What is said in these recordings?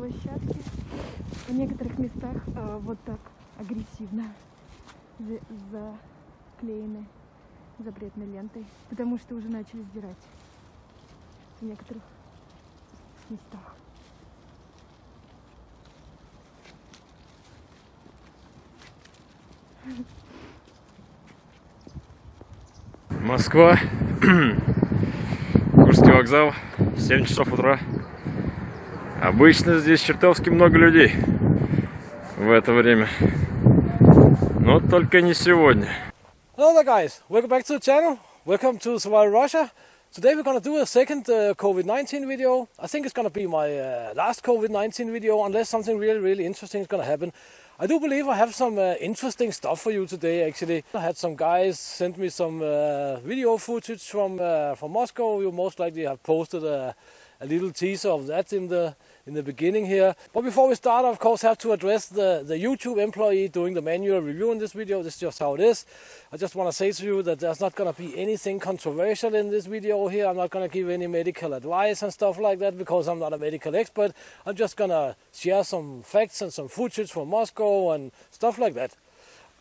площадки. В некоторых местах вот так агрессивно заклеены запретной лентой, потому что уже начали сдирать в некоторых местах. Москва, Курский вокзал, 7 часов утра. Обычно здесь чертовски много людей в это время, но только не сегодня. Hello there guys, welcome back to the channel, welcome to Survival Russia. Today we're gonna do a second COVID-19 video. I think it's gonna be my last COVID-19 video unless something really interesting is gonna happen. I do believe I have some interesting stuff for you today actually. I had some guys send me some video footage from Moscow. You most likely have posted a little teaser of that in the beginning here. But before we start, I of course have to address the YouTube employee doing the manual review in this video. This is just how it is. I just want to say to you that there's not going to be anything controversial in this video here. I'm not going to give any medical advice and stuff like that because I'm not a medical expert. I'm just going to share some facts and some footage from Moscow and stuff like that.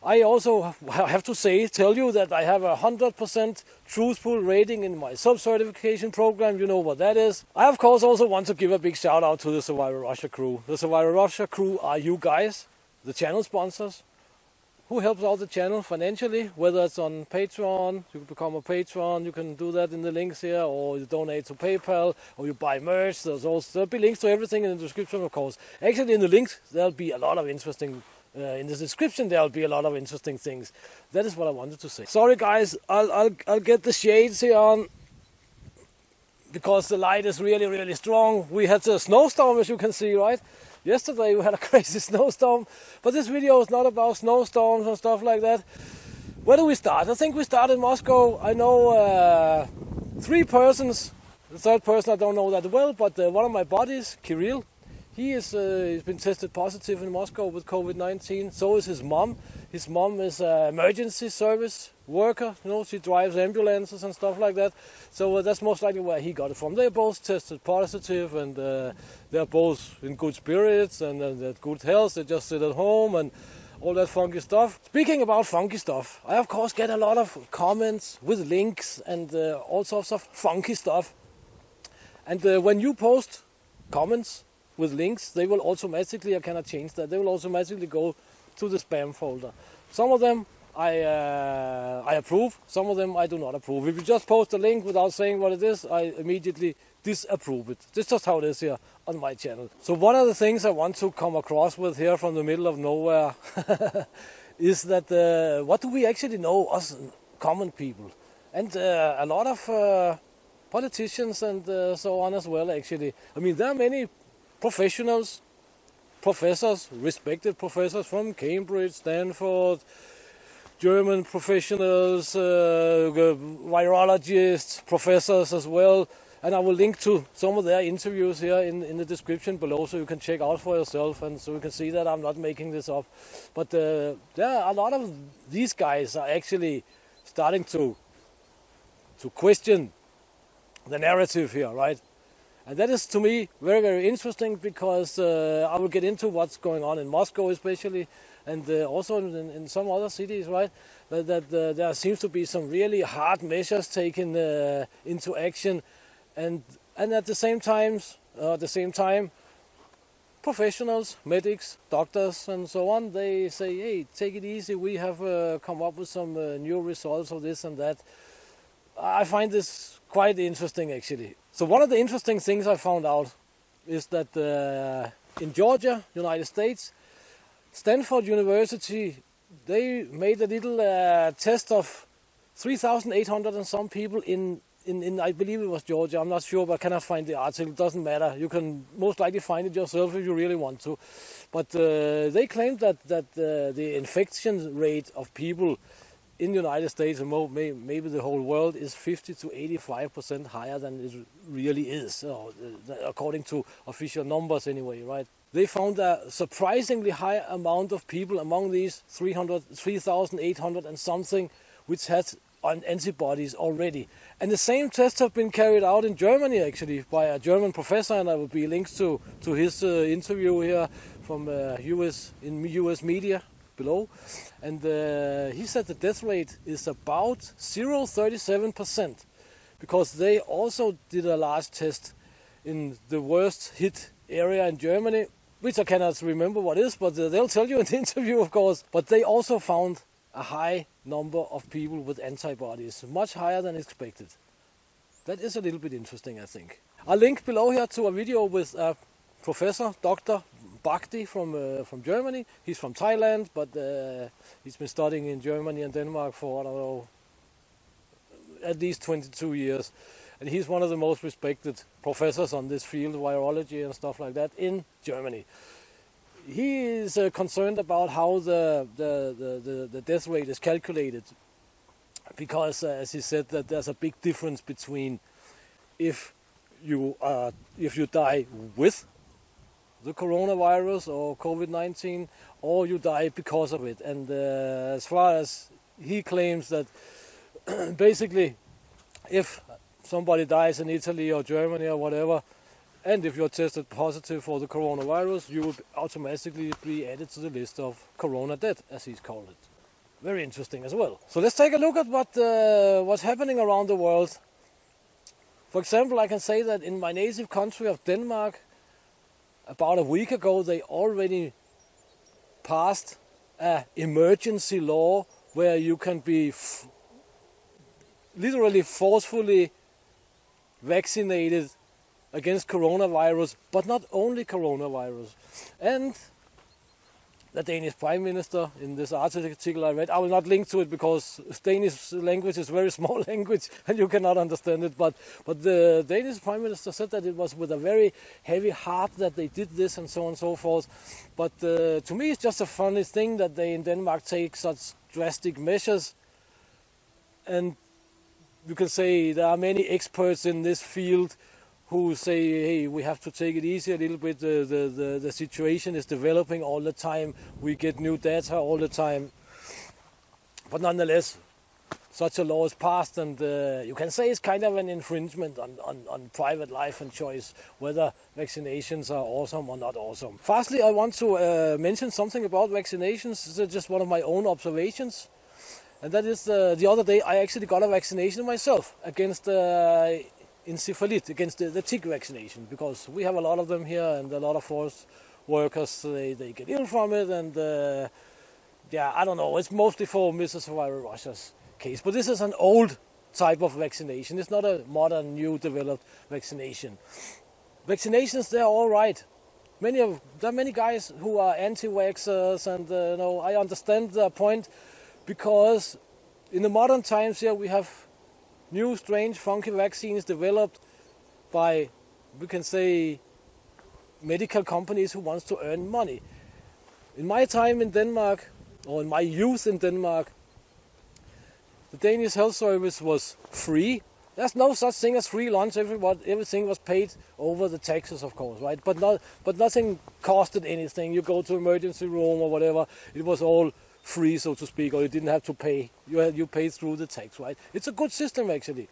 I also have to tell you that I have a 100% truthful rating in my sub-certification program. You know what that is. I of course also want to give a big shout out to the Survival Russia crew. The Survival Russia crew are you guys, the channel sponsors, who helps out the channel financially, whether it's on Patreon, you can become a patron, you can do that in the links here, or you donate to PayPal, or you buy merch. There'll be links to everything in the description of course. Actually in the links there'll be a lot of interesting in the description there'll be a lot of interesting things. That is what I wanted to say. Sorry guys, I'll get the shades here on because the light is really strong. We had a snowstorm, as you can see, right? Yesterday we had a crazy snowstorm, but this video is not about snowstorms and stuff like that. Where do we start? I think we start in Moscow. I know 3 persons. The third person I don't know that well, but one of my buddies, Kirill, he's been tested positive in Moscow with COVID-19. So is his mom. His mom is an emergency service worker. You know, she drives ambulances and stuff like that. So that's most likely where he got it from. They're both tested positive, and they're both in good spirits and they're good health. They just sit at home and all that funky stuff. Speaking about funky stuff, I of course get a lot of comments with links and all sorts of funky stuff. And when you post comments with links, they will automatically, I cannot change that, they will automatically go to the spam folder. Some of them I approve, some of them I do not approve. If you just post a link without saying what it is, I immediately disapprove it. This is just how it is here on my channel. So one of the things I want to come across with here from the middle of nowhere is that what do we actually know, us common people? And a lot of politicians and so on as well actually. I mean, there are many professionals, professors, respected professors from Cambridge, Stanford, German professionals, virologists, professors as well. And I will link to some of their interviews here in the description below so you can check out for yourself and so you can see that I'm not making this up. But there are a lot of these guys are actually starting to question the narrative here, right? And that is to me very interesting because I will get into what's going on in Moscow especially, and also in some other cities, right? That there seems to be some really hard measures taken into action, and at the same time, professionals, medics, doctors, and so on, they say, hey, take it easy. We have come up with some new results of this and that. I find this quite interesting actually. So one of the interesting things I found out is that in Georgia, United States, Stanford University, they made a little test of 3,800 and some people in I believe it was Georgia, I'm not sure, but I cannot find the article, it doesn't matter. You can most likely find it yourself if you really want to. But they claimed that the infection rate of people in the United States and maybe the whole world is 50 to 85% higher than it really is, according to official numbers anyway, right? They found a surprisingly high amount of people among these 3,800 and something which had antibodies already. And the same tests have been carried out in Germany, actually, by a German professor, and there will be links to his interview here from US media below. And he said the death rate is about 0.37%, because they also did a large test in the worst hit area in Germany, which I cannot remember what is, but they'll tell you in the interview, of course. But they also found a high number of people with antibodies, much higher than expected. That is a little bit interesting, I think. I'll link below here to a video with Professor Dr. Bhakti from Germany. He's from Thailand, but he's been studying in Germany and Denmark for, I don't know, at least 22 years. And he's one of the most respected professors on this field, virology and stuff like that, in Germany. He is concerned about how the death rate is calculated, because, as he said, that there's a big difference between if you die with the coronavirus or COVID-19, or you die because of it. And as far as he claims that basically, if somebody dies in Italy or Germany or whatever, and if you're tested positive for the coronavirus, you will automatically be added to the list of corona dead, as he's called it. Very interesting as well. So let's take a look at what's happening around the world. For example, I can say that in my native country of Denmark, about a week ago, they already passed an emergency law where you can be literally forcefully vaccinated against coronavirus, but not only coronavirus. And the Danish Prime Minister, in this article I read, I will not link to it because Danish language is a very small language and you cannot understand it, but the Danish Prime Minister said that it was with a very heavy heart that they did this and so on and so forth. But to me it's just a funny thing that they in Denmark take such drastic measures. And you can say there are many experts in this field who say, hey, we have to take it easy a little bit, the situation is developing all the time, we get new data all the time. But nonetheless, such a law is passed, and you can say it's kind of an infringement on private life and choice, whether vaccinations are awesome or not awesome. Firstly, I want to mention something about vaccinations. It's just one of my own observations. And that is the other day I actually got a vaccination myself against encephalitis, against the tick vaccination, because we have a lot of them here and a lot of forest workers, they get ill from it, and yeah, I don't know, it's mostly for Mrs. Viral Russia's case. But this is an old type of vaccination, it's not a modern, new developed vaccination. Vaccinations, they're all right. There are many guys who are anti-vaxxers, and no, I understand their point, because in the modern times here we have new strange funky vaccines developed by, we can say, medical companies who wants to earn money. In my time in Denmark, or in my youth in Denmark, the Danish health service was free. There's no such thing as free lunch. Everything was paid over the taxes, of course, right? But nothing costed anything. You go to emergency room or whatever, it was all free, so to speak, or you didn't have to pay. You paid through the tax, right? It's a good system, actually,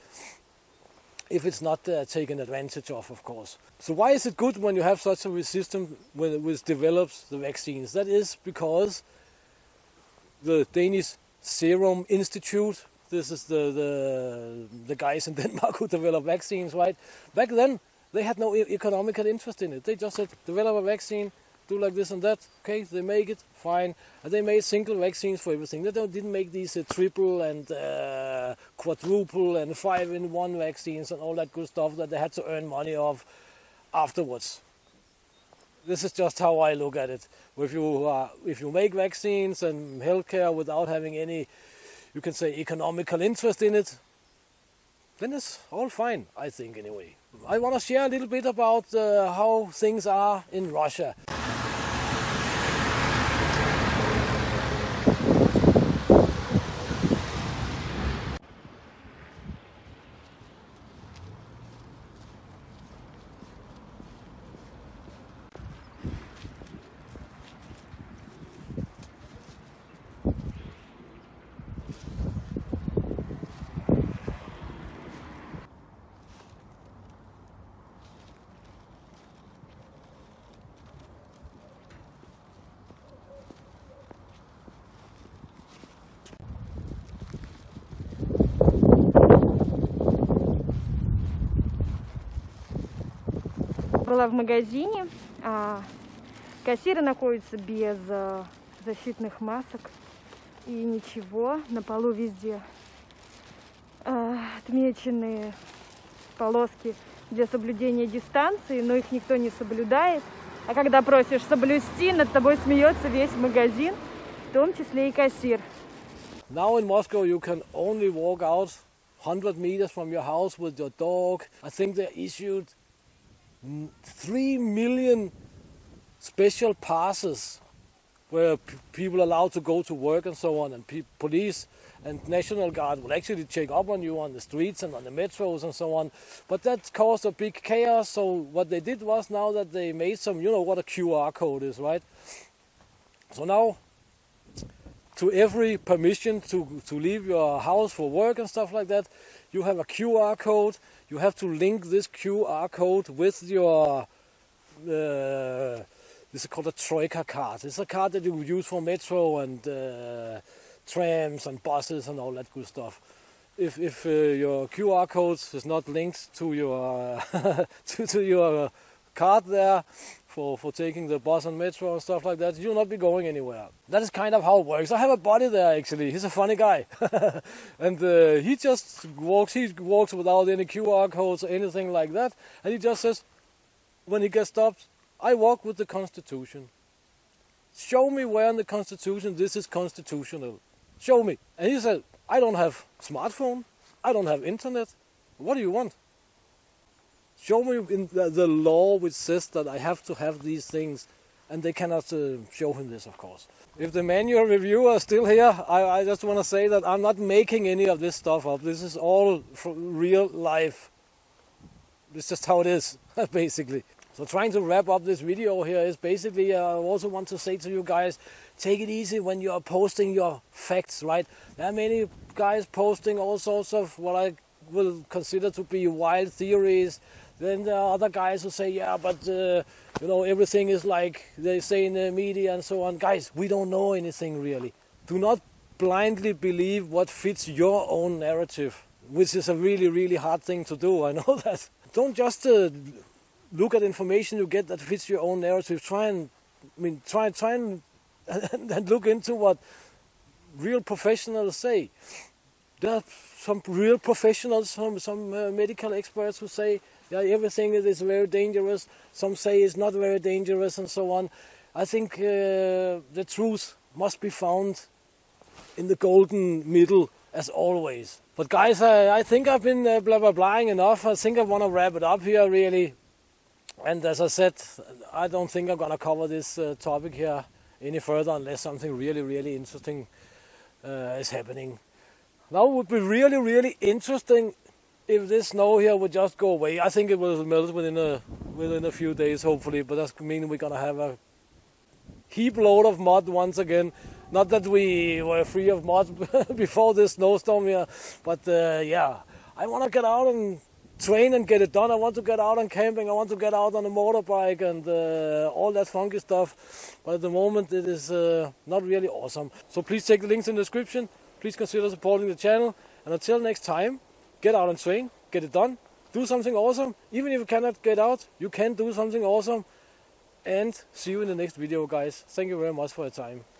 if it's not taken advantage of course. So why is it good when you have such a system which develops the vaccines? That is because the Danish Serum Institute, this is the guys in Denmark who develop vaccines, right? Back then, they had no economical interest in it. They just said, develop a vaccine, do like this and that, okay, they make it, fine. And they made single vaccines for everything. They didn't make these triple and quadruple and 5-in-1 vaccines and all that good stuff that they had to earn money of afterwards. This is just how I look at it. If you make vaccines and healthcare without having any, you can say, economical interest in it, then it's all fine, I think, anyway. I want to share a little bit about how things are in Russia. была в магазине, кассиры находятся без защитных масок и ничего, на полу везде отмеченные полоски для соблюдения дистанции, но их никто не соблюдает. А когда просишь соблюсти, над тобой смеется весь магазин, в том числе и кассир. Now in Moscow you can only walk out 100 meters from your house with your dog. I think they issued 3 million special passes where people are allowed to go to work and so on, and police and National Guard will actually check up on you on the streets and on the metros and so on. But that caused a big chaos, so what they did was now that they made some, you know what a QR code is, right? So now, to every permission to leave your house for work and stuff like that, you have a QR code. You have to link this QR code with your this is called a Troika card. It's a card that you use for metro and trams and buses and all that good stuff. If your QR code is not linked to your to your card there for taking the bus and metro and stuff like that, you'll not be going anywhere. That is kind of how it works. I have a buddy there actually. He's a funny guy, and he just walks. He walks without any QR codes or anything like that, and he just says, when he gets stopped, I walk with the Constitution. Show me where in the Constitution this is constitutional. Show me. And he said, I don't have smartphone. I don't have internet. What do you want? Show me in the law which says that I have to have these things. And they cannot show him this, of course. If the manual reviewer is still here, I just want to say that I'm not making any of this stuff up. This is all from real life. It's just how it is, basically. So trying to wrap up this video here is basically, I also want to say to you guys, take it easy when you are posting your facts, right? There are many guys posting all sorts of what I will consider to be wild theories. Then there are other guys who say, yeah, but you know, everything is like they say in the media and so on. Guys, we don't know anything really. Do not blindly believe what fits your own narrative, which is a really, really hard thing to do. I know that. Don't just look at information you get that fits your own narrative. Try and look into what real professionals say. There are some real professionals, some medical experts who say, yeah, everything is very dangerous. Some say it's not very dangerous and so on. I think the truth must be found in the golden middle as always. But guys, I think I've been blah-blah-blahing enough. I think I want to wrap it up here really. And as I said, I don't think I'm going to cover this topic here any further unless something really, really interesting is happening. Now it would be really, really interesting if this snow here would just go away. I think it will melt within a few days, hopefully, but that's meaning we're going to have a heap load of mud once again. Not that we were free of mud before this snowstorm here, but yeah, I want to get out and train and get it done. I want to get out on camping. I want to get out on a motorbike and all that funky stuff. But at the moment it is not really awesome. So please check the links in the description. Please consider supporting the channel. And until next time, get out and train. Get it done. Do something awesome. Even if you cannot get out, you can do something awesome. And see you in the next video, guys. Thank you very much for your time.